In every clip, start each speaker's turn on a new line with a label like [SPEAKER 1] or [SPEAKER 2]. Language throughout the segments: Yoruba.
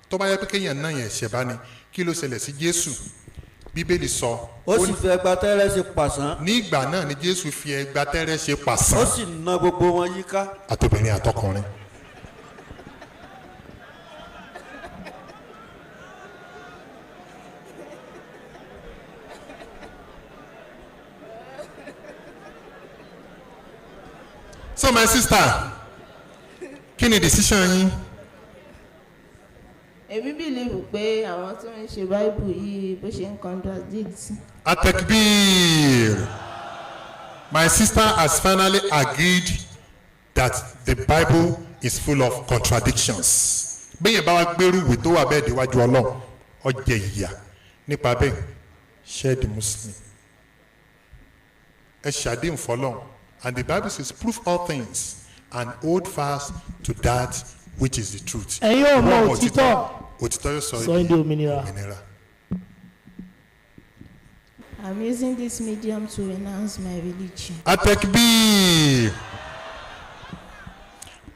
[SPEAKER 1] tó bá yẹ pé kéèyàn náà yẹn ẹ̀ṣẹ̀ bá ní kí ló ṣẹlẹ̀ sí Jésù Bíbélì sọ.
[SPEAKER 2] ó sì fi ẹgba tẹ́rẹ́ ṣe pàṣán.
[SPEAKER 1] ní ìgbà náà ni Jésù fi ẹgba tẹ́rẹ́ ṣe pàṣán.
[SPEAKER 2] ó sì na gbogbo wọn yíká.
[SPEAKER 1] àtobìnrin àtọkùnrin. So my sister, kí ni decision yín?
[SPEAKER 3] Èmi believe pé àwọn tó ń ṣe Bible yìí bó ṣe ń contradict.
[SPEAKER 1] Atekbir. My sister has finally agreed that the Bible is full of contradictions. Bẹ́ẹ̀ bá wa gbẹ́rù ìwé tó wà bẹ́ẹ̀ déwájú Ọlọ́run, ó jẹ ìyà nípa bẹ́ẹ̀ share the Muslim. Ẹ ṣàdéhùn fọlọ́run. And the Bible says, prove all things and hold fast to that which is the truth.
[SPEAKER 4] ẹ̀yin ò mọ òtítọ́.
[SPEAKER 1] Òtítọ́ yóò
[SPEAKER 4] sọ ẹ́ di òmìnira.
[SPEAKER 3] I'm using this medium to renounce my religion.
[SPEAKER 1] Atekbir.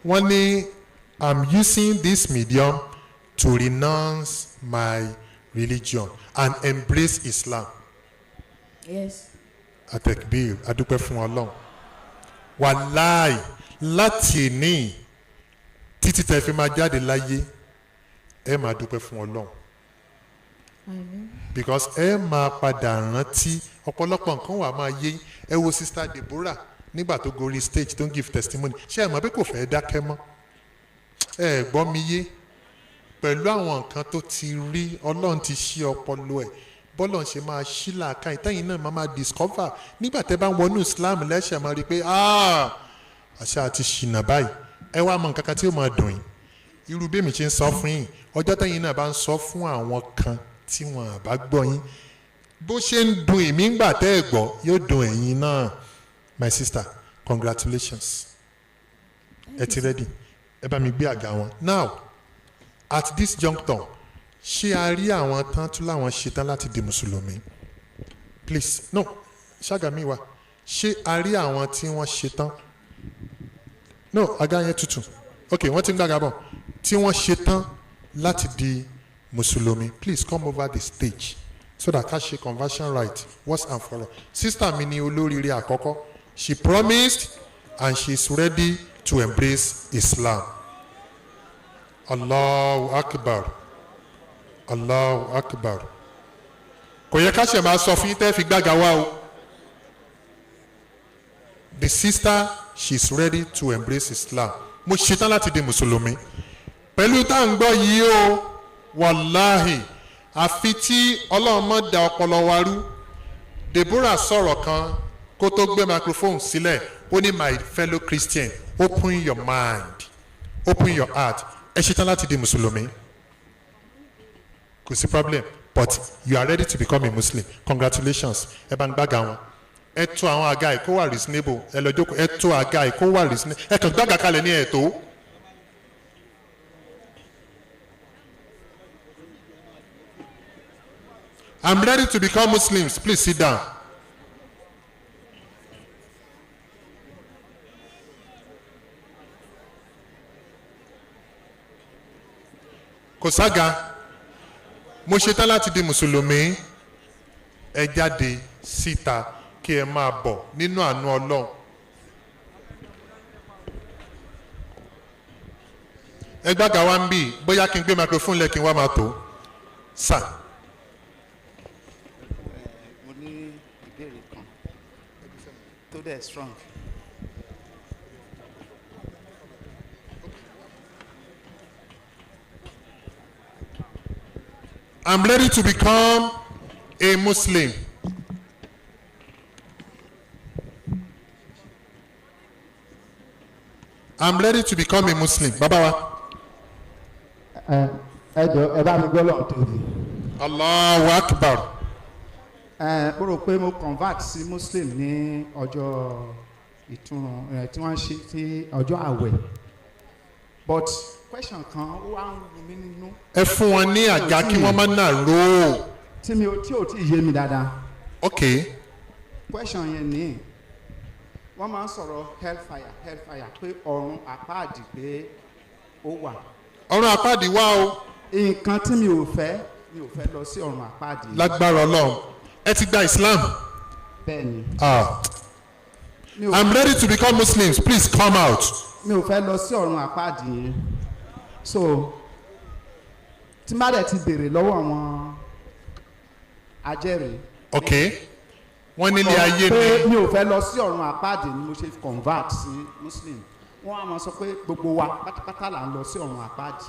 [SPEAKER 1] Wọ́n ní, I'm using this medium to renounce my religion and embrace Islam.
[SPEAKER 3] Yes.
[SPEAKER 1] Atekbir, adúpẹ́ fún Ọlọ́run. Wàláì láti ní títí tẹ́ fi máa jáde láyé ẹ máa dúpẹ́ fún Ọlọ́run.
[SPEAKER 3] Amen.
[SPEAKER 1] Because ẹ máa padà rántí ọ̀pọ̀lọpọ̀ nǹkan wà máa yé ẹ wo Sister Deborah nígbà tó gorí stage tó ń give testimony ṣé ẹ mọ̀ pé kò fẹ́ dákẹ́ mọ́ ẹ gbọ́ mi yé pẹ̀lú àwọn nǹkan tó ti rí Ọlọ́run ti ṣí ọpọlọ ẹ̀ bọ́lọ̀ ṣe máa ṣí làákà ìtẹ́yìn náà máa discover nígbà tẹ́ bá ń wọnú Islam lẹ́sẹ̀ máa rí i pé àṣà àti ṣìnà báyìí ẹ wá mọ nǹkan kan tí ó máa dùn yín irú bí èmi ṣe ń sọ fún yín ọjọ́ tẹ́yìn náà bá ń sọ fún àwọn kan tí wọ́n bá gbọ́ yín bó ṣe ń dùn èmi ńgbà tẹ́ ẹ gbọ́ yóò dùn ẹ̀yin náà my sister congratulations ẹ ti ready ẹ bá mi gbé àga wọn now at this juncture ṣé a rí àwọn tán tún láwọn ṣetán láti di mùsùlùmí please no ṣàgàmì wa ṣé a rí àwọn tí wọ́n ṣetán no àga yẹn tutù ok wọ́n ti ń gbàgà bọ̀ tí wọ́n ṣetán láti di mùsùlùmí please come over the stage so that ká ṣe conversion right once and for all sister mi ni olóríire àkọ́kọ́ she promised and she is ready to embrace Islam Allahu Akbar. Allahu Akbar. Kò yẹ ká ṣe máa sọ fún yín tẹ́ fi gbága wá o. The sister she is ready to embrace Islam. Mo ṣetán láti di mùsùlùmí. Pẹ̀lú tá à ń gbọ́ yìí o, wàláhì, àfi tí Ọlọ́run mọ̀ da ọpọlọ wa rú. Deborah sọ̀rọ̀ kan kó tó gbé microphone sílẹ̀. Ó ní my fellow Christian, open your mind, open your heart. Ẹ ṣetán láti di mùsùlùmí. Kò sí problem but you are ready to become a Muslim congratulations ẹ bá ń gbága wọn ẹ tó àwọn àga ẹ kó wà reasonable ẹ lọ jókòó ẹ tó àga ẹ kó wà reasonable ẹ kàn gbága kalẹ̀ ní ẹ tó. I'm ready to become Muslims please sit down. Kò sága. Mo ṣetán láti di mùsùlùmí ẹ jáde síta kí ẹ máa bọ̀ nínú àánú Ọlọ́run. Ẹ gbága wá ń bì bóyá kí n gbé microphone lẹ́ kí n wá máa tó. Sà.
[SPEAKER 5] Mo ní ìbéèrè kan tó dẹ̀ strong.
[SPEAKER 1] I'm ready to become a Muslim. I'm ready to become a Muslim. Baba wa.
[SPEAKER 6] Ẹ jọ̀ọ́ ẹ bá mi gbọ́ lọ́n tóbi.
[SPEAKER 1] Allahu Akbar.
[SPEAKER 6] Mo rò pé mo convert sí Muslim ní ọjọ́ ìtúnu tí wọ́n ṣe sí ọjọ́ àwẹ̀ but question kan ó wá ń wù mí nínú.
[SPEAKER 1] Ẹ fún wọn ní àga kí wọ́n má nà ró.
[SPEAKER 6] tí ò tí ì yé mi dáadáa.
[SPEAKER 1] Okay.
[SPEAKER 6] question yẹn ni wọ́n máa ń sọ̀rọ̀ hellfire pé ọ̀run àpáàdì pé ó wà.
[SPEAKER 1] Ọ̀run àpáàdì wà o.
[SPEAKER 6] nǹkan tí mi ò fẹ́ lọ sí ọ̀run àpáàdì.
[SPEAKER 1] lágbára ọlọ́run ẹ ti gba Islam.
[SPEAKER 6] bẹ́ẹ̀ ni.
[SPEAKER 1] I'm ready to become Muslims, please come out.
[SPEAKER 6] mi ò fẹ́ lọ sí ọ̀run àpáàdì yẹn so tí má dẹ̀ ti béèrè lọ́wọ́ àwọn ajẹ́rìí.
[SPEAKER 1] ok wọ́n nílé ayé
[SPEAKER 6] pé
[SPEAKER 1] ni.
[SPEAKER 6] mi ò fẹ́ lọ sí ọ̀run àpáàdì ni mo ṣe convert sí Muslim wọ́n á máa sọ pé gbogbo wa pátápátá là ń lọ sí ọ̀run àpáàdì.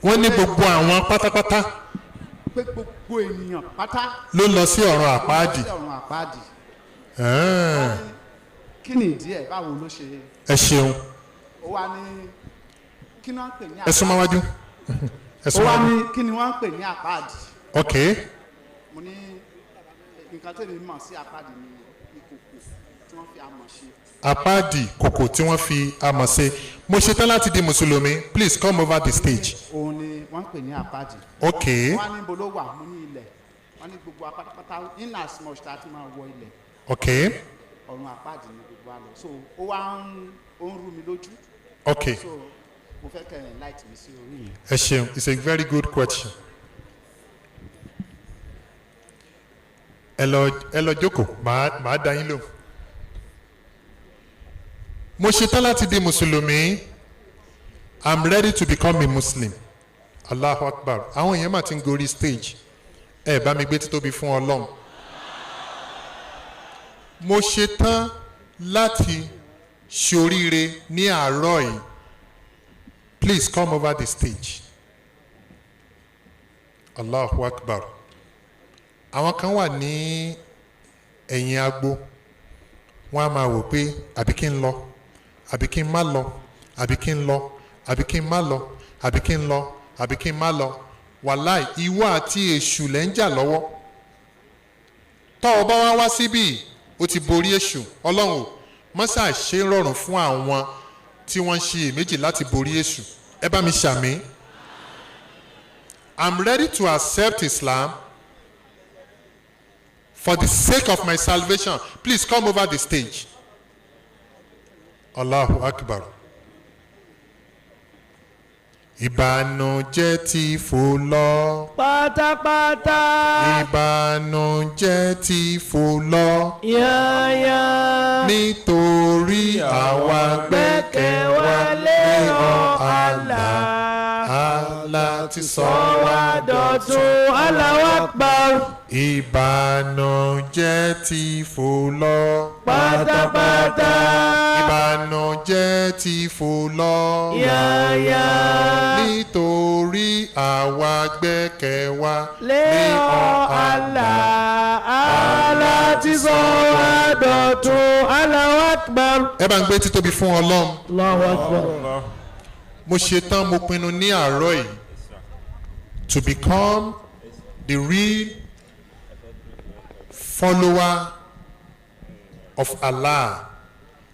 [SPEAKER 1] wọ́n ní gbogbo àwọn pátápátá
[SPEAKER 6] pé gbogbo ènìyàn pátá
[SPEAKER 1] ló lọ sí ọ̀run àpáàdì.
[SPEAKER 6] sí ọ̀run àpáàdì.
[SPEAKER 1] Ah,
[SPEAKER 6] kí ni ìdí ẹ̀ báwo ló ṣe.
[SPEAKER 1] ẹ ṣeun
[SPEAKER 6] ó wá ní kí ni wọ́n ń pè ní
[SPEAKER 1] ẹ súnmọ́ wájú ẹ
[SPEAKER 6] ó
[SPEAKER 1] súnmọ́
[SPEAKER 6] wá
[SPEAKER 1] wájú.
[SPEAKER 6] ní kí ni wọ́n ń pè ní àpáàdì.
[SPEAKER 1] ok
[SPEAKER 6] mo ní nǹkan tẹ́lẹ̀ mọ̀ sí àpáàdì ní ìkòkò tí wọ́n fi amọ̀ ṣe.
[SPEAKER 1] àpáàdì kòkò tí wọ́n fi amọ̀ ṣe. mo ṣetán láti di mùsùlùmí, please come over the stage.
[SPEAKER 6] òun ni wọ́n ń pè ní àpáàdì.
[SPEAKER 1] ok
[SPEAKER 6] wọ́n á ní ibo ló wà mo ní ilẹ̀ wọ́n ní gbogbo apátápátá in as much tá a ti máa wọ ilẹ̀
[SPEAKER 1] ok
[SPEAKER 6] ọ̀run àpáàdì ní gbogbo àlọ́ so ó wá ń rú mi lójú.
[SPEAKER 1] ok
[SPEAKER 6] so mo fẹ́ kẹ́ ẹ̀ light mi sí orí yẹn.
[SPEAKER 1] ẹ ṣeun, it's a very good question. ẹ lọ jókòó, màá dá yín lóhùn. mo ṣetán láti di mùsùlùmí, I'm ready to become a Muslim. Allahu Akbar. àwọn èèyàn mà ti ń gorí stage, ẹ bá mi gbé títóbi fún Ọlọ́run. mo ṣetán láti ṣoríire ní àárọ̀ yìí, please come over the stage. Allahu Akbar. àwọn kan wà ní ẹ̀yìn agbo, wọ́n á máa wò pé àbí kí n lọ àbí kí n má lọ àbí kí n lọ àbí kí n má lọ àbí kí n lọ àbí kí n má lọ. wàláì ìwọ àti èṣù lẹ́ ń jà lọ́wọ́. tọ́ ọ bá wá síbí o ti borí èṣù. ọlọ́run mọ́sà ṣe rọrùn fún àwọn tí wọ́n ń ṣe èméjì láti borí èṣù. ẹ bá mi ṣàmì. I'm ready to accept Islam for the sake of my salvation. Please come over the stage. Allahu Akbar. ìbànújẹ́ ti fò lọ.
[SPEAKER 4] pátápátá.
[SPEAKER 1] ìbànújẹ́ ti fò lọ.
[SPEAKER 4] yáyá.
[SPEAKER 1] nítorí àwa gbẹ́kẹ̀ wa lé Allah. Allah ti sọ wá
[SPEAKER 4] dọ̀tun. Allahu Akbar.
[SPEAKER 1] ìbànújẹ́ ti fò lọ.
[SPEAKER 4] pátápátá.
[SPEAKER 1] ìbànújẹ́ ti fò lọ.
[SPEAKER 4] yáyá.
[SPEAKER 1] nítorí àwa gbẹ́kẹ̀ wa
[SPEAKER 4] lé Allah. Allah ti sọ wá dọ̀tun. Allahu Akbar.
[SPEAKER 1] ẹ bá ń gbé títóbi fún Ọlọ́run.
[SPEAKER 4] Allahu Akbar.
[SPEAKER 1] mo ṣetán, mo pinnu ní àárọ̀ yìí to become the real follower of Allah,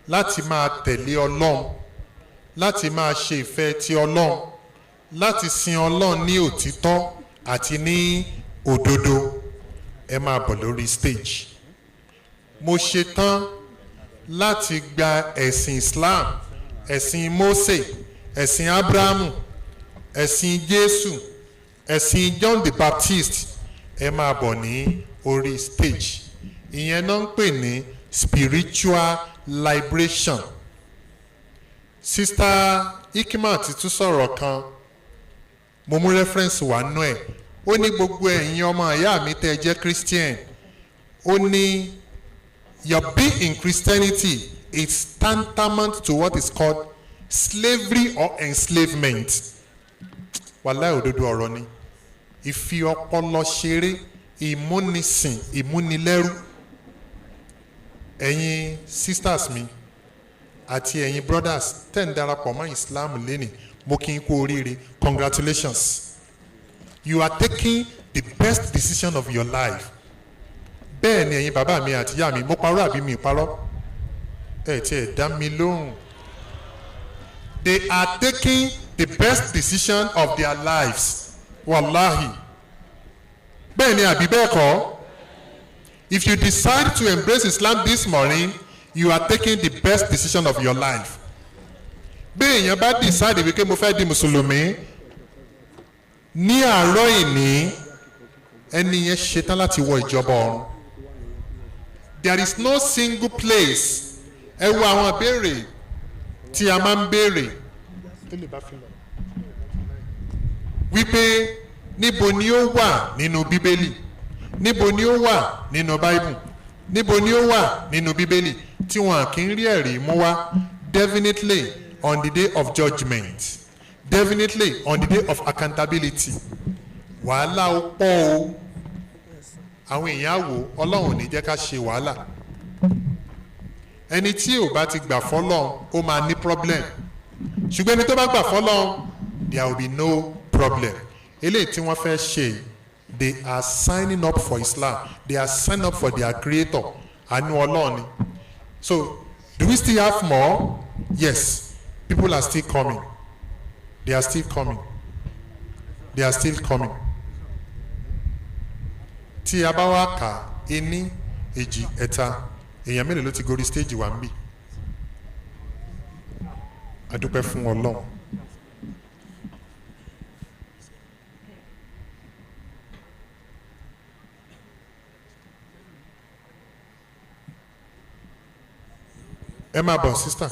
[SPEAKER 1] láti máa tẹ̀lé Ọlọ́run, láti máa ṣe ìfẹ́ ti Ọlọ́run, láti sin Ọlọ́run ní òtítọ́ àti ní òdodo. ẹ máa bọ̀ lórí stage. mo ṣetán láti gba ẹ̀sìn Islam, ẹ̀sìn Mósè, ẹ̀sìn Ábúráhámù, ẹ̀sìn Jésù, ẹ̀sìn John the Baptist. ẹ máa bọ̀ ní orí stage. ìyẹn náà ń pè ní spiritual liberation. Sister Ikimat tún sọ̀rọ̀ kan, mo mú reference wá nú ẹ̀. ó ní gbogbo ẹ̀yin ọmọ ìyá mi tẹ́ ẹ jẹ́ Christian, ó ní your being in Christianity is tantamount to what is called slavery or enslavement. wàláì òdodo ọ̀rọ̀ ni. ìfi ọpọlọ ṣeré, ìmúnisìn, ìmúnilẹ́rú. ẹ̀yin sisters mi àti ẹ̀yin brothers tẹ́ ń darapọ̀ mọ́ Islam lẹ́nìí, mo kí n kú oríire, congratulations. You are taking the best decision of your life. bẹ́ẹ̀ ni ẹ̀yin bàbá mi àti ìyá mi, mo parọ́ àbí mi parọ́? ẹ̀ tí ẹ̀ dá mi lóhùn. They are taking the best decision of their lives. Wallahi. bẹ́ẹ̀ ni àbí bẹ́ẹ̀ kọ́? If you decide to embrace Islam this morning, you are taking the best decision of your life. bí èèyàn bá decide wípé mo fẹ́ di mùsùlùmí, ní àárọ̀ ìní ẹni yẹn ṣetán láti wọ ìjọba ọ̀run. There is no single place. Ẹ wo àwọn ìbéèrè tí a máa ń béèrè wípé níbo ni ó wà nínú bíbélì, níbo ni ó wà nínú báíbù, níbo ni ó wà nínú bíbélì tí wọn kì í rí ẹ̀rí mú wá. Definitely on the day of judgment, definitely on the day of accountability. Wàhálà ó pọ̀ o, àwọn èèyàn wò ọlọ́run ò ní jẹ́ ká ṣe wàhálà. Ẹni tí ò bá ti gbà fọ́lọ́run ó máa ní problem, ṣùgbọ́n ẹni tó bá gbà fọ́lọ́run there will be no problem. Eléyìí tí wọ́n fẹ́ ṣe, they are signing up for Islam, they are signing up for their creator. Àánú ọlọ́run ni. So do we still have more? Yes, people are still coming, they are still coming, they are still coming. Tí a bá wá kà ení èjì ẹ̀ta, èèyàn mélòó ló ti gorí stage wa ń bì? A dúpẹ́ fún ọlọ́run. Ẹ máa bọ̀ sister,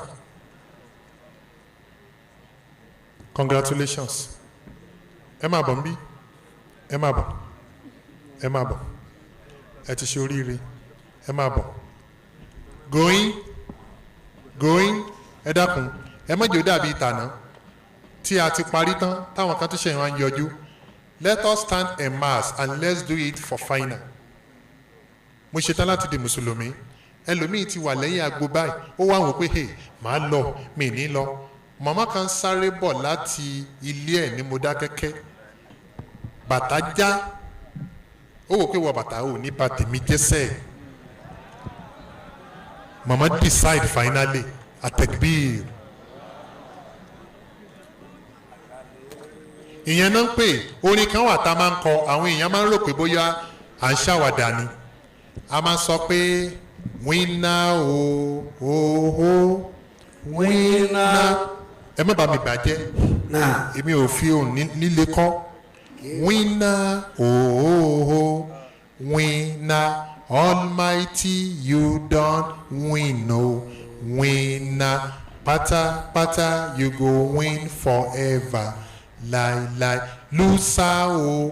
[SPEAKER 1] congratulations. Ẹ máa bọ̀ ń bí, ẹ máa bọ̀, ẹ máa bọ̀, ẹ ti ṣe oríire, ẹ máa bọ̀. Going ẹ dákun, ẹ má jẹ́ ó dàbí ìtànà tí a ti parí tán táwọn kan tó ṣe ìwọ̀n yọjú. Let us stand en masse and let's do it for final. Mo ṣetán láti di mùsùlùmí. Ẹlòmíì ti wà lẹ́yìn agbo báyìí, ó wá wò pé hey màá lọ mi ní lọ. Màmá kan sáré bọ̀ láti ilé ẹ̀ ní Mọdákẹ́kẹ́, bàtà já, ó wò pé wọ bàtà ò ní bà tèmi jẹ́sẹ̀. Màmá decide finally àtẹ̀gbìr. Ìyẹn náà ń pè orin kan wà tá a máa ń kọ, àwọn èèyàn máa ń rò pé bóyá à ń ṣàwàdà ni. A máa ń sọ pé wínà o wínà. Ẹ má bá mi bàjẹ́, èmi ò fi òun nílé kọ́. Wínà o wínà, Almighty you don win o. Wínà pátápátá you go win forever. Láíláí lùsà o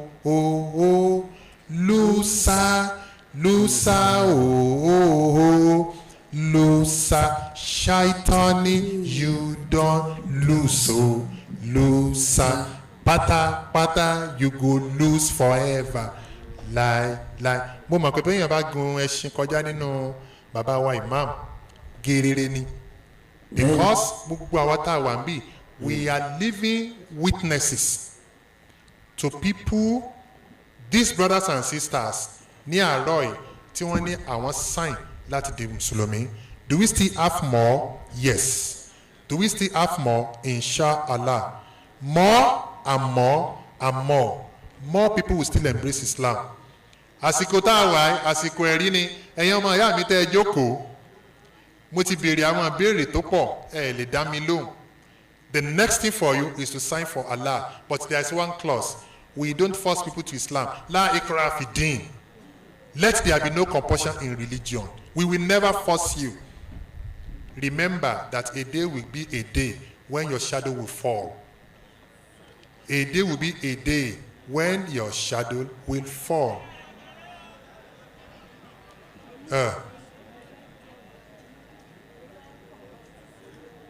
[SPEAKER 1] lùsà o lùsà ṣáítánì you don lose o lùsà pátápátá you go lose forever. Láíláí. Mo mọ̀ pé bẹ́ẹ̀ yẹn bá gun ẹṣin kọjá nínú bàbá wa imam gerere ni, because gbogbo àwọn tá a wà ń bì, we are living witnesses to people, these brothers and sisters ní àárọ̀ yìí tí wọ́n ní àwọn sign láti di mùsùlùmí. Do we still have more? Yes. Do we still have more? Inshallah. More and more and more. More people will still embrace Islam. Àsìkò tá a wà yìí, àsìkò ẹ̀rí ni. Ẹ̀yin ọmọ ìyá mi tẹ́ ẹ jókòó. Mo ti béèrè àwọn ìbéèrè tó pọ̀, ẹ lè dá mi lóhùn. The next thing for you is to sign for Allah. But there is one clause. We don't force people to Islam. La ikraha fi din. Let there be no compulsion in religion. We will never force you. Remember that a day will be a day when your shadow will fall. A day will be a day when your shadow will fall.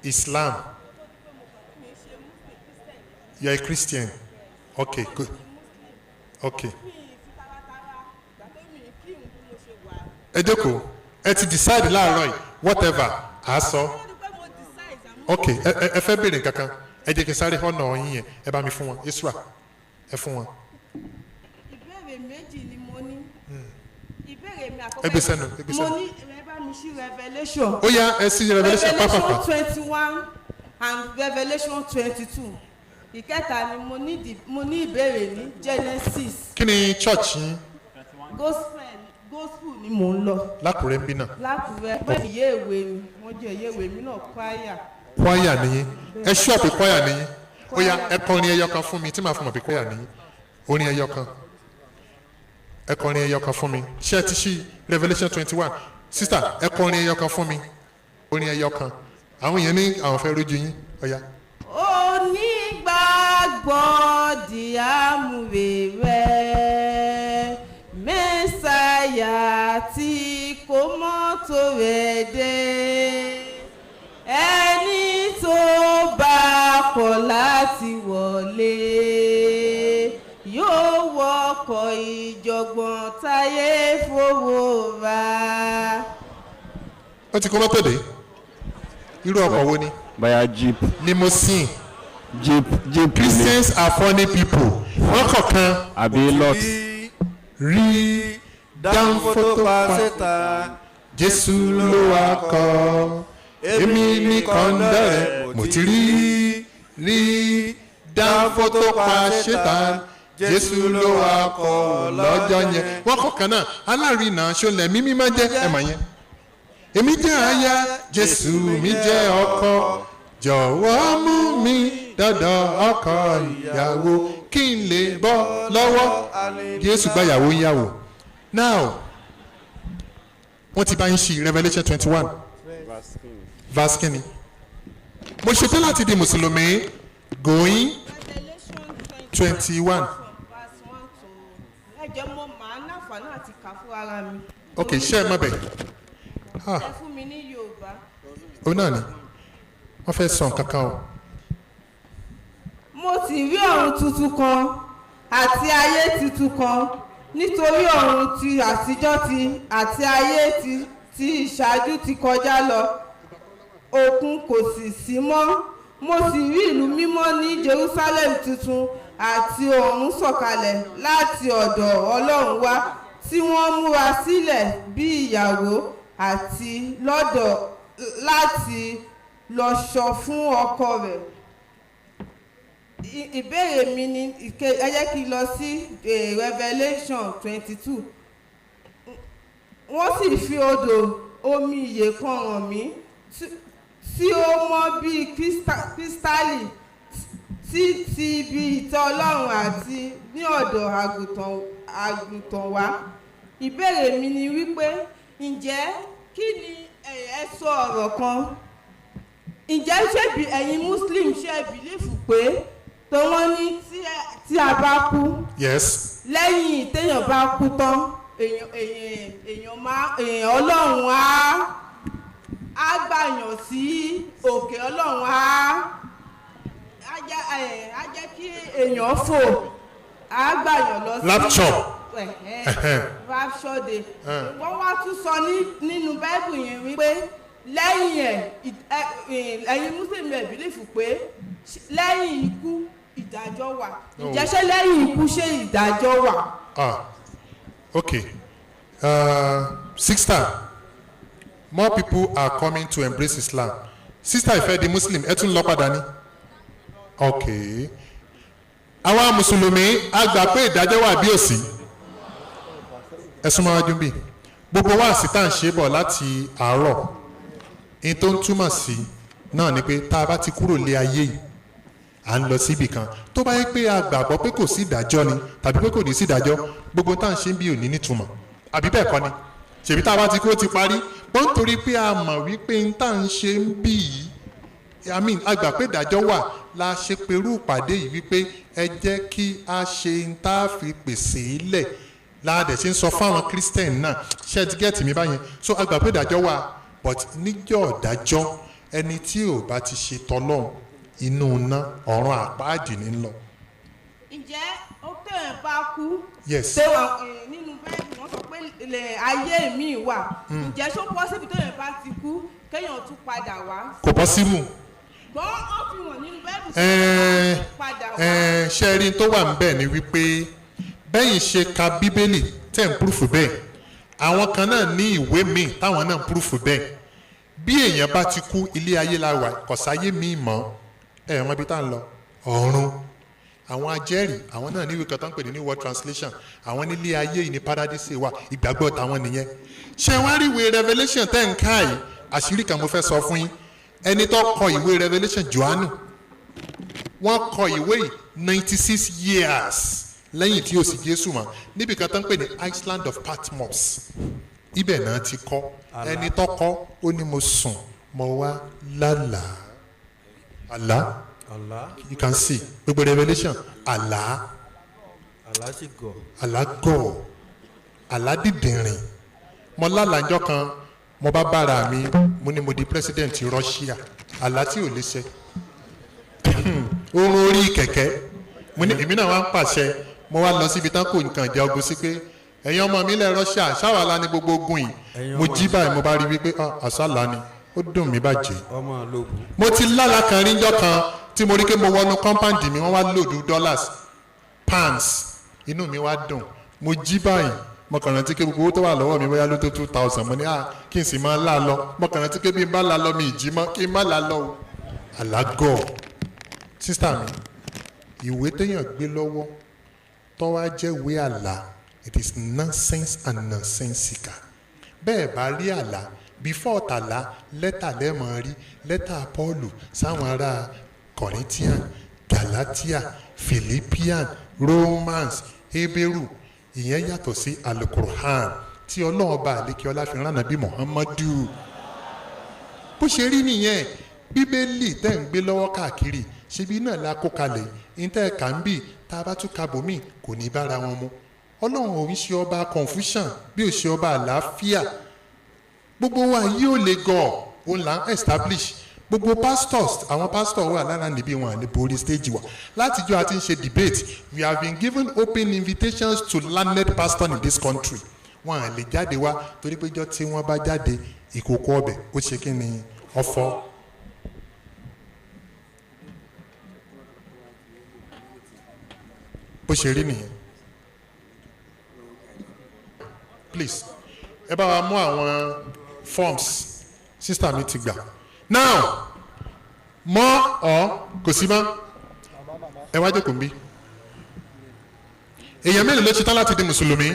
[SPEAKER 1] Islam. You are a Christian. Okay, good. Okay. Ẹ jókòó, ẹ ti decide láàárọ̀ yìí, whatever, a sọ. Okay, ẹ fẹ́ béèrè kankan, ẹ jẹ́ kí n sáré ọ̀nà yín yẹn, ẹ bá mi fún wọn, Isra, ẹ fún wọn.
[SPEAKER 3] Ìbéèrè méjì ni mo ní. Ìbéèrè mi àkọ́kọ́.
[SPEAKER 1] Ẹ gbé sẹ́nu, ẹ gbé sẹ́nu.
[SPEAKER 3] Mo ní ẹ bá mi ṣí Revelation.
[SPEAKER 1] Ó yá, ẹ sí Revelation pápápá.
[SPEAKER 3] Revelation 21 and Revelation 22. Ìkẹta ni mo ní ìbéèrè ní Genesis.
[SPEAKER 1] Kí ni church yín?
[SPEAKER 3] Gospel ni mò ń lọ.
[SPEAKER 1] Lákùrẹ́ ń bí náà.
[SPEAKER 3] Lákùrẹ́ pé ìyé ìwé mi, wọ́n jẹ́ ìyé ìwé mi náà choir.
[SPEAKER 1] Choir nìyí. Ẹ ṣọ́ọ̀bù choir nìyí. Ó yá, ẹ kọrin ẹyọ kan fún mi tí màá fún mọ̀ pé choir nìyí. orin ẹyọ kan ẹ kọ orin ẹyọ kan fún mi ṣé ẹ ti ṣí Revelation 21 sister ẹ kọ orin ẹyọ kan fún mi orin ẹyọ kan àwọn èèyàn ní àwọn fẹ́ rójú yín ọ̀ya.
[SPEAKER 3] Onígbàgbọ́ di àmúre rẹ̀ Mẹ́sáyà tí kò mọ́tò rẹ̀ dé ẹni tó bá kọ̀ láti wọlé yóò wọkọ̀ ìjọ̀gbọ̀n táyé fowó ra.
[SPEAKER 1] ó ti kọ́ mọ́tò dé irú ọkọ̀ wo ni.
[SPEAKER 4] bóyá jeep.
[SPEAKER 1] limousine.
[SPEAKER 4] jeep
[SPEAKER 1] Christians are funny people. wọ́n kọ̀ọ̀kan.
[SPEAKER 4] àbí lot.
[SPEAKER 1] rí
[SPEAKER 2] Dánfótó pa síta.
[SPEAKER 1] Jésù ló wá kọ́ èmi ní kọ́ńdẹ̀rẹ̀ mo ti rí Dánfótó pa síta Jésù ló wá kọ́ lọ́jọ́ yẹn. wọ́n kọ̀ọ̀kan náà alárinà ṣọlẹ̀ mímí máa jẹ́ ẹ̀mọ̀ yẹn. èmi jẹ́ aya Jésù mi jẹ́ ọkọ jọ̀wọ́ mú mi dọ́dọ̀ ọkọ ìyàwó kí n lè bọ́ lọ́wọ́ Jésù gbàyàwó ń yàwó. now wọ́n ti bá yín ṣí Revelation 21 verse kínní mo ṣetán láti di mùsùlùmí going 21.
[SPEAKER 3] ẹ jẹ́ mo máa náfààní àti kà fún ara mi.
[SPEAKER 1] ok ṣé ẹ mọ̀ bẹ́ẹ̀.
[SPEAKER 3] ẹ fún mi ní Yorùbá.
[SPEAKER 1] ó náà ni wọ́n fẹ́ sọ nǹkan kan o.
[SPEAKER 3] mo sì rí ọ̀run tuntun kan àti ayé tuntun kan nítorí ọ̀run ti àtijọ́ ti àti ayé ti ìṣáájú ti kọjá lọ òkun kò sì sí mọ́ mo sì rí ìlú mímọ́ ní Jerusalem tuntun àti ọ̀run sọ̀kalẹ̀ láti ọ̀dọ̀ Ọlọ́run wá tí wọ́n múra sílẹ̀ bí ìyàwó àti lọ́dọ̀ láti lọ́ṣọ̀ fún ọkọ rẹ̀. Ìbéèrè mi ni ẹ jẹ́ kí n lọ sí Revelation 22 wọ́n sì fi odò omi ìyè kan hàn mí tí ó mọ́ bíi kírísítálì tí ti ibi ìtẹ́ Ọlọ́run àti ní ọ̀dọ̀ àgùntàn wá. Ìbéèrè mi ni wípé ǹjẹ́ kí ni ẹ sọ ọ̀rọ̀ kan ǹjẹ́ ṣebí ẹ̀yin Muslim ṣe bìlífù pé tó wọ́n ní tí a bá kú
[SPEAKER 1] yes.
[SPEAKER 3] lẹ́yìn téèyàn bá kú tán Ọlọ́run á gbàyàn sí òkè Ọlọ́run á jẹ́ kí èèyàn fò á gbàyàn lọ sí
[SPEAKER 1] rapture
[SPEAKER 3] day wọ́n wá tún sọ nínú Bible yẹn wípé lẹ́yìn ẹ̀yin Muslim ẹ̀ bìlífù pé lẹ́yìn ikú ìdájọ́ wà ǹjẹ́ ṣé lẹ́yìn ikú ṣé ìdájọ́ wà.
[SPEAKER 1] okay sister more people are coming to embrace Islam sister ìfẹ́ di Muslim ẹ tún lọ padà ní. okay àwa mùsùlùmí a gbà pé ìdájọ́ wà bí òsì ẹ súnmọ́ wájú bí gbogbo wa sì tá à ń ṣe bọ̀ láti àárọ̀ in tó ń túmọ̀ sí náà ni pé tá a bá ti kúrò lé ayé yìí à ń lọ síbì kan tó bá yẹ pé a gbàgbọ́ pé kò sí ìdájọ́ ni tàbí pé kò ní sí ìdájọ́ gbogbo tá à ń ṣe bí ò ní nítumọ̀ àbí bẹ́ẹ̀ kọ́ ni ṣèbí tá a bá ti kú ó ti parí pọ́n torí pé a mọ̀ wípé n tá à ń ṣe ń bì yìí a gbà pé ìdájọ́ wà la ṣe perú ìpàdé yìí wípé ẹ jẹ́ kí a ṣe n tá a fi pèsè ilẹ̀ láàdẹ̀ ṣe ń sọ fáwọn Christian náà ṣe ti gẹ́ẹ̀tì mi báyẹn so a gbà pé ìdájọ́ wà but níjọ́ ìdájọ́ ẹni tí ò bá ti ṣe tọ́lọ́run inú iná ọ̀run àpáàdì ní lọ.
[SPEAKER 3] ǹjẹ́ ó tẹ̀yìn bá kú.
[SPEAKER 1] yes.
[SPEAKER 3] nínú bẹ́ẹ̀ni wọ́n sọ pé ayé mi wà. ǹjẹ́ ṣó pọ́sibú tẹ̀yìn bá ti kú kéèyàn tún padà wá.
[SPEAKER 1] kò pọ́sibú.
[SPEAKER 3] gbọ́n ó fi hàn nínú bẹ́ẹ̀ni padà wá.
[SPEAKER 1] ṣe rí tó wà níbẹ̀ ni wípé bẹ́yìn ṣe ka bíbélì tẹ̀ ń púrúfù bẹ́ẹ̀ àwọn kan náà ní ìwé míì táwọn náà ń púrúfù bẹ́ẹ̀ bí èèyàn bá ti kú ilé ayé la wà kọ̀sáyé míì mọ́ ẹ̀ mọ́ ibi tá à ń lọ ọ̀run àwọn ajẹ́rìí àwọn náà níwèé kan tó ń pè ní New World Translation àwọn nílé ayé yìí ní paradise wà ìgbàgbọ́ táwọn nìyẹn ṣé wọ́n rí ìwé Revelation tẹ́ ń ká yìí àṣírí kan mo fẹ́ sọ fún yín ẹni tó kọ ìwé Revelation Jòhánù wọ́n kọ ìwé yìí 96 years lẹ́yìn tí ó sì Jésù mọ́ níbi kan tó ń pè ní Island of Patmos ibẹ̀ náà ti kọ́ ẹni tó kọ́ ó ní mo sùn mo wá lálàá àlá you can see gbogbo Revelation àlá gọ̀ àlá dìdìrìn mo lálàájọ́ kan mo bá bára mi mo ní mo di president Russia àlá tí ò lè ṣe oorun orí kẹ̀kẹ́ mo ní èmi náà wá ń pàṣẹ mo wá lọ síbi tán kò nǹkan ìjà ogun sí pé ẹ̀yin ọmọ mi lẹ̀ Russia ṣáwàlá ní gbogbo ogun yìí mo jí báyìí mo bá rí wípé àṣàlá ni ó dùn mí bàjẹ́ mo ti lálàá kan ríjọ́ kan tí mo rí pé mo wọnú compound mi wọ́n wá lòdù dollars pounds inú mi wá dùn mo jí báyìí mo kàn rántí pé gbogbo owó tó wà lọ́wọ́ mi bóyá ló tó 2000 mo ní kí n sì máa lá lọ mo kàn rántí pé bí n bá lá lọ mi ì jí mọ́ kí n má lá lọ o àlágọ̀ sísítà mi ìwé téèyàn gbé lọ́wọ́ tó wá jẹ́ ìwé àlá it is nonsense and nonsensical bẹ́ẹ̀ bá rí àlá before tàlá lẹ́tà lẹ́mọ̀ rí lẹ́tà Paul sáwọn ará Corinthian Galatia Philippian Romans Hebrew ìyẹn yàtọ̀ sí alukur'an tí ọlọ́run bá àlékè ọlá fi rán nàbí Muhammadu bó ṣe rí nìyẹn bíbélì tẹ́ ń gbé lọ́wọ́ káàkiri ṣebí náà la kó kalẹ̀ ìtẹ́ ẹ̀ka ń bì tá a bá tún ka bòmí kò ní bára wọn mu ọlọ́run ò ń ṣe ọba confusion bí ó ṣe ọba àlàáfíà gbogbo wa yìí ò lè gọ̀ òun là ń establish gbogbo pastors àwọn pastor wà lára níbí wọn ní borí stage wa látijọ́ àti ń ṣe debate we have been given open invitations to learned pastors in this country wọn à lè jáde wá torí pé jọ́ tí wọ́n bá jáde ìkòkò ọbẹ̀ ó ṣe kí ni ọ̀fọ̀. bó ṣe rí nìyẹn please ẹ bá wa mú àwọn forms sister mi ti gbà now mọ ọ kò sí mọ́ ẹ wá jókòó nbí èèyàn mélòó ló ṣe tán láti di mùsùlùmí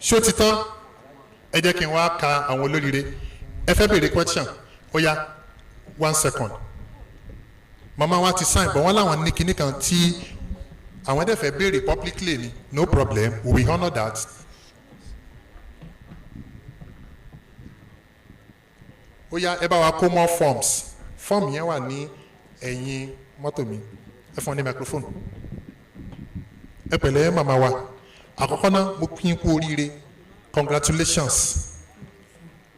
[SPEAKER 1] ṣó ti tán ẹ jẹ́ kí n wá ka àwọn olóríire ẹ fẹ́ béèrè question ó yá 1 second mama wa ti sign but wọ́n láwọn ní kinní kan tí àwọn ẹ̀dẹ̀ fẹ́ béèrè publicly ni no problem we will honour that. ó yá ẹ bá wa kó more forms form yẹn wà ní ẹ̀yìn mọ́tò mi ẹ fún ọ ní microphone ẹ pẹ̀lẹ́ màmá wa àkọ́kọ́ náà mo kí n kú oríire congratulations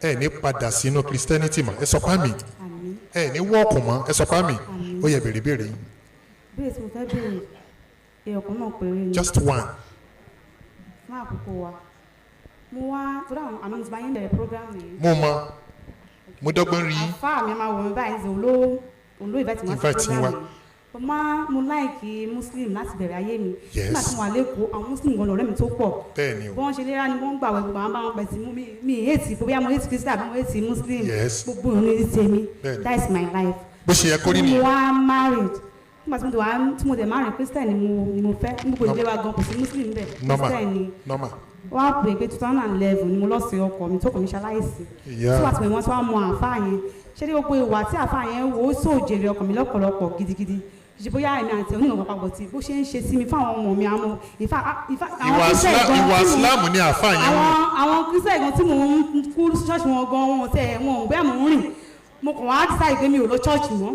[SPEAKER 1] ẹ ní padà sínú Christianity mọ́ ẹ sọ pa mí ẹ ní wọ́ọ̀kù mọ́ ẹ sọ pa mí ó yẹ béèrè béèrè yín.
[SPEAKER 7] béèrè tí mo fẹ́ béèrè èèyàn náà péré ni.
[SPEAKER 1] just one.
[SPEAKER 7] fún àkókò wa mo wá tó dáhùn àná mo ti máa ń bẹ̀rẹ̀ program yìí.
[SPEAKER 1] mo mọ mo dọ́gbọ́n rí.
[SPEAKER 7] àfa mi máa wọ̀ mí báyìí ṣe olóò invite mi wá sí program yìí mo láìkí muslim láti bẹ̀rẹ̀ ayé mi nígbà tí mo wà lẹ́kọ̀ọ́ àwọn muslim gan lọ́rẹ́ mi tó pọ̀ bí wọ́n ṣe léra ni wọ́n ń gbà wẹ̀ gbogbo àwọn bá wọn pẹ̀ sí mi hate bóyá mo hate christian àbí mo hate muslim gbogbo ìrìn ní tèmi that is my life.
[SPEAKER 1] bó ṣe yẹ kó rí nìyẹn.
[SPEAKER 7] mo wá married nígbà tí mo dẹ̀ married christian ni mo fẹ́ ní gbogbo ìdílé wa gan kò sí muslim bẹ́ẹ̀ christian ni wọ́n á pè pé 2011 ni mo lọ sí ọkọ mi tó kọ mi ṣaláìsí tí wàá tí wọ́n ti wá mọ àáfàá yẹn ṣé ní gbogbo ìwà tí àáfàá yẹn wò ó sóòjèrè ọkọ mi lọ́pọ̀lọpọ̀ gidigidi ṣe bóyá ẹ̀mí àti onígbà papọ̀ tí bó ṣe ń ṣe sí mi fáwọn ọmọ mi àwọn
[SPEAKER 1] ìwà islam ní àáfàá yẹn
[SPEAKER 7] àwọn kírísítẹ̀ gan tí mò ń kú ṣọ́ọ̀ṣì wọn gan wọn tẹ wọn bẹ́ẹ̀ mò ń rìn mo kàn wá dísáì pé mi ò lọ ṣọ́ọ̀ṣì mọ́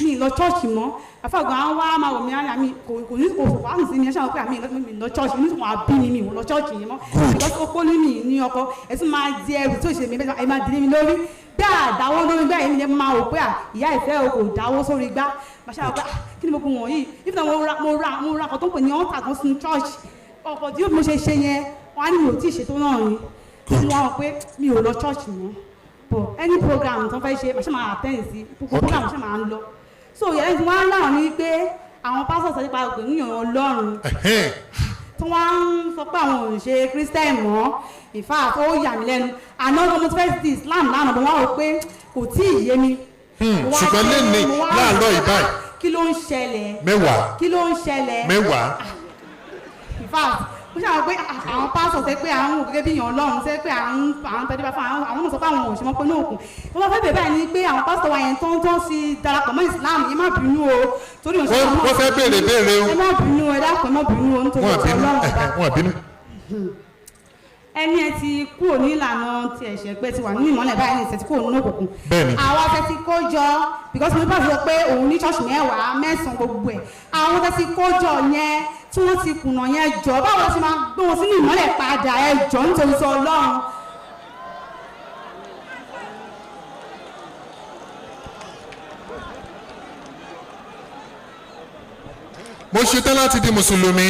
[SPEAKER 7] mi lọ ṣọ́ọ̀ṣì mọ́ àfàá gan àwọn wá máa wọ̀ mí àyà mi kò ní kò wá nù sí mi ẹ̀ṣẹ̀ wọn pé àmì lọ ṣọ́ọ̀ṣì mi wọn àbí mi ò lọ ṣọ́ọ̀ṣì yẹn mọ́ ìgbà tó kó ní ọkọ ẹ̀sùn máa di ẹrù tó ṣe mi ẹ̀ máa dìde mi lórí bí àdáwọ́ lórí gbá yìí ni máa rò pé ìyá ìfẹ́ o kò dáwọ́ sórí gbá bàṣà ọ̀gá kí ni mo kún wọ̀nyí if na mo ra ọkọ̀ tó pè ní ọ̀tà kan sínú church ọkọ̀ tí mo ṣe yẹn wọ́n á ní mi ò tí ì ṣètò náà ni kí wọ́n rò pé mi ò lọ church mọ́ but any program tó fẹ́ ṣe bàṣà máa attend sí program bàṣà máa ń lọ so ìyá tí wọ́n á láwọn ní pé àwọn pásítọ̀ sọ nípa ògbé níyàn Ọlọ́run tí wọ́n ń sọ pé àwọn ò ṣe Christian mọ́ ìfà tó yà mí lẹ́nu àná ọmọ tí fẹ́ẹ́ di Islam lánàá bọ́ wọ́n rò pé kò tí ì yé mi.
[SPEAKER 1] ṣùgbọ́n lẹ́nu láàárọ̀ ìbáyìí.
[SPEAKER 7] kí ló ń ṣẹlẹ̀.
[SPEAKER 1] mẹ́wàá.
[SPEAKER 7] kí ló ń ṣẹlẹ̀.
[SPEAKER 1] mẹ́wàá.
[SPEAKER 7] ìfà ó ṣàwọn pé àwọn pásọ̀ ṣe pé àwọn ò gẹ́gẹ́ bí èèyàn ọlọ́run ṣe pé àwọn tẹ́lẹ̀ bá fún àwọn náà sọ pé àwọn ò ṣe mọ́ pé ní òkun wọ́n bá fẹ́ bèèrè báyìí ni pé àwọn pásọ̀ wa yẹn tó ń fi darapọ̀ mọ́ Islam ẹ má bínú o torí òṣèlú
[SPEAKER 1] wọ́n fẹ́ béèrè béèrè o.
[SPEAKER 7] ẹ má bínú ẹ dákun ẹ má bínú o nítorí ọlọ́run ọba.
[SPEAKER 1] wọ́n bínú.
[SPEAKER 7] ẹni ẹ ti kúrò ní ìlànà ti ẹ̀ṣẹ̀ pé ti wà nínú ìmọ́lẹ̀ báyìí ní ìṣẹ́ ti kúrò nínú òkùnkùn.
[SPEAKER 1] bẹ́ẹ̀ni.
[SPEAKER 7] àwọn fẹ́ ti kó jọ because mo bá sọ pé òun ní ṣọ́ọ̀ṣì mẹ́wàá mẹ́sàn-án gbogbo ẹ̀ àwọn fẹ́ ti kó jọ yẹn tí wọ́n ti kùnà yẹn jọ báwo ṣe máa gbé wọn sínú ìmọ́lẹ̀ padà ẹ jọ nítorí sọ ọlọ́run.
[SPEAKER 1] mo ṣetán láti di mùsùlùmí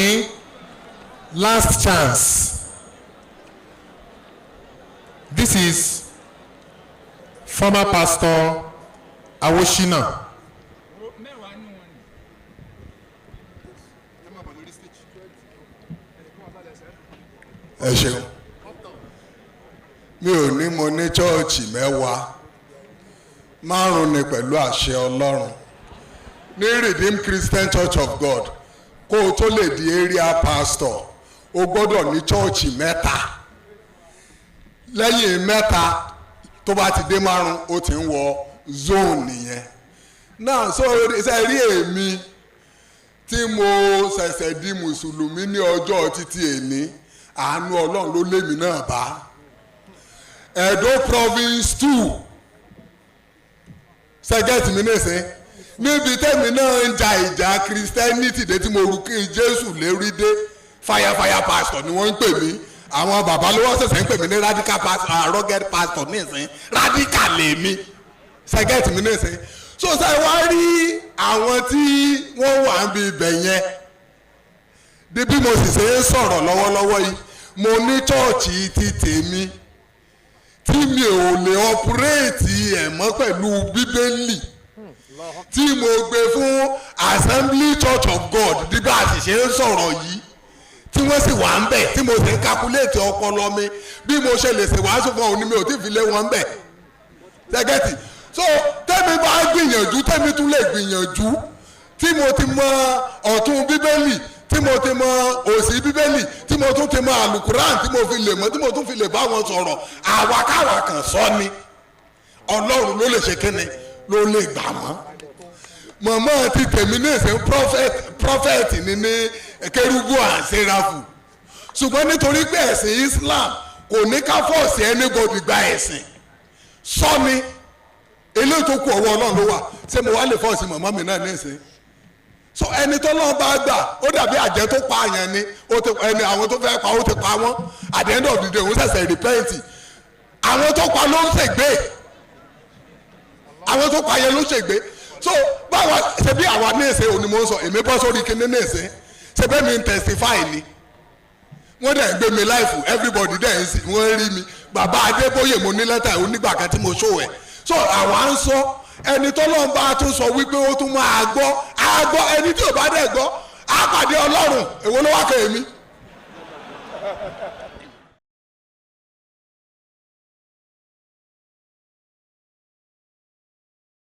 [SPEAKER 1] last chance. This is former pastor Awoshina.
[SPEAKER 8] ẹ ṣeun mi ò ní mo ní chọ́ọ̀chì mẹ́wàá márùn-ún ni pẹ̀lú àṣẹ Ọlọ́run ní Redeemed Christian Church of God kó o tó lè di area pastor o gbọ́dọ̀ ní chọ́ọ̀chì mẹ́ta lẹ́yìn mẹ́ta tó bá ti dé márùn ó ti ń wọ zone nìyẹn náà so ṣe rí èmi tí mo ṣẹ̀ṣẹ̀ di mùsùlùmí ní ọjọ́ títí èní àánú Ọlọ́run ló lémi náà bá Edo province 2 ṣẹ́gẹ́tì mi nìsín níbi tẹ́mi náà ń ja ìjà Christianity dé tí mo rú kí Jésù lérí dé fire pastor ni wọ́n ń pè mí àwọn bàbá ló wọ́n ṣẹ̀ṣẹ̀ ń pè mí ní radical pastor rugged pastor nísìn radical lèmi ṣẹ́gẹ́tì mi nísìn so ṣe wá rí àwọn tí wọ́n wà ń bi ibẹ̀ yẹn bí mo sì ṣe ń sọ̀rọ̀ lọ́wọ́lọ́wọ́ yìí mo ní chọ́ọ̀chì ti tèmi tí mi ò lè ọpúrẹ́ẹ̀tì ẹ̀ mọ́ pẹ̀lú bíbélì tí mo gbé fún Assembly Church of God bí bá a sì ṣe ń sọ̀rọ̀ yìí tí wọ́n sì wà ń bẹ̀ tí mo sì ń kakuléètì ọpọlọ mi bí mo ṣe lè ṣèwàásù fún òun ni mi ò tí ì fi lé wọn bẹ̀ ṣẹ́gẹ́tì so tẹ́mi bá gbìyànjú tẹ́mi tún lè gbìyànjú tí mo ti mọ ọ̀tún bíbélì tí mo ti mọ òsì bíbélì tí mo tún ti mọ àlùkùrán tí mo fi lè mọ tí mo tún fi lè bá wọn sọ̀rọ̀ àwàkáwà kan sọ ni Ọlọ́run ló lè ṣe kíni ló lè gbà wọ́n mọ̀mọ́ ti tèmi ní ìsìn prophet ní ní kérúbù àṣẹráfù ṣùgbọ́n nítorí pé ẹ̀sìn Islam kò ní ká fọ́ọ̀sì anybody gba ẹ̀sìn sọ́ni eléyìí tó kù ọwọ́ Ọlọ́run ló wà ṣé mo wá lè fọ́ọ̀sì mọ̀mọ́ mi náà ní ìsìn so ẹni tó lọ́n bá gbà ó dàbí àjẹ́ tó pa àyàn ni ẹni àwọn tó fẹ́ pa ó ti pa wọ́n at the end of the day òun ṣẹ̀ṣẹ̀ repent àwọn tó pa ló ń ṣègbè àwọn tó pa yẹn ló ń ṣègbè so báwa ṣe bí àwa ní ìsìn òní mo ń sọ èmi bọ́ sórí kíní ní ìsìn ṣe bẹ́ẹ̀ mi ń testify ni wọ́n dẹ̀ ń gbé mi láìfù everybody dẹ̀ ń sìn wọ́n rí mi bàbá Adébóyè mo ní lẹ́tà onígbà kan tí mo ṣó ẹ̀ so àwa ń sọ ẹni tó lọ́n bá tún sọ wípé ó tún máa gbọ́ á gbọ́ ẹni tí ò bá dẹ̀ gbọ́ á pàdé Ọlọ́run èwo ló wá kẹ́ èmi